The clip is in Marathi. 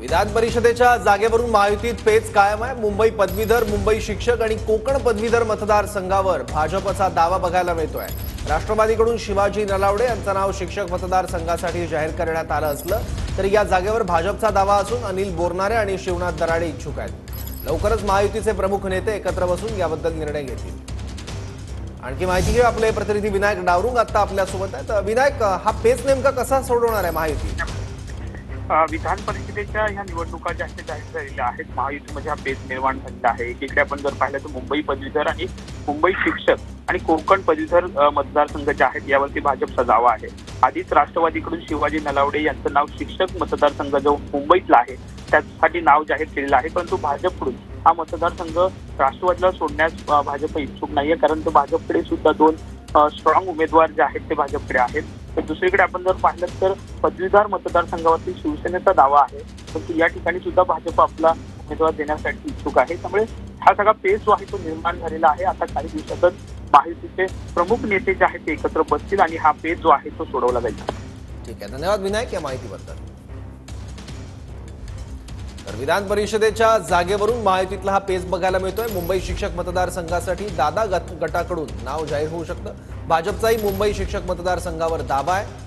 विधान परिषदेच्या जागेवरून महायुतीत पेच कायम आहे। मुंबई पदवीधर, मुंबई शिक्षक आणि कोकण पदवीधर मतदारसंघावर भाजपचा दावा बघायला मिळतोय। राष्ट्रवादीकडून शिवाजी नलावडे यांचं नाव शिक्षक मतदारसंघासाठी जाहीर करण्यात आलं असलं तरी या जागेवर भाजपचा दावा असून अनिल बोरनारे आणि शिवनाथ दराडे इच्छुक आहेत। लवकरच महायुतीचे प्रमुख नेते एकत्र बसून याबद्दल निर्णय घेतील। आणखी माहिती घेऊ आपले प्रतिनिधी विनायक डावरुंग आता आपल्या सोबत आहेत। विनायक, हा पेच नेमका कसा सोडवणार आहे महायुती? विधान परिषदेच्या ह्या निवडणुका जास्त जाहीर झालेल्या आहेत। महायुतीमध्ये हा पेच निर्माण झालेला आहे। एकीकडे आपण जर पाहिलं तर मुंबई पदवीधर आणि मुंबई शिक्षक आणि कोकण पदवीधर मतदारसंघ जे आहेत यावरती भाजपचा दावा आहे। आधीच राष्ट्रवादीकडून शिवाजी नलावडे यांचं नाव शिक्षक मतदारसंघ जो मुंबईतला आहे त्यासाठी नाव जाहीर केलेलं आहे, परंतु भाजपकडून हा मतदारसंघ राष्ट्रवादीला सोडण्यास भाजप इच्छुक नाहीये, कारण तो भाजपकडे सुद्धा दोन स्ट्रॉंग उमेदवार जे आहेत ते भाजपकडे आहेत। तर दुसरीकडे आपण जर पाहिलं तर पदवीधर मतदारसंघावरती शिवसेनेचा दावा आहे, परंतु या ठिकाणी सुद्धा भाजप आपला उमेदवार देण्यासाठी इच्छुक आहे। त्यामुळे हा सगळा पेच जो आहे तो निर्माण झालेला आहे। आता काही दिवसातच महायुतीचे प्रमुख नेते जे आहेत ते एकत्र बसतील आणि हा पेच जो आहे तो सोडवला जाईल। ठीक आहे, धन्यवाद विनायक या माहितीबद्दल। तर विधान परिषदेच्या जागेवरून महायुतीतला हा पेच बघायला मिळतोय। मुंबई शिक्षक मतदारसंघासाठी दादा गटाकडून नाव जाहीर होऊ शकतं। भाजपचाही मुंबई शिक्षक मतदारसंघावर दावा आहे।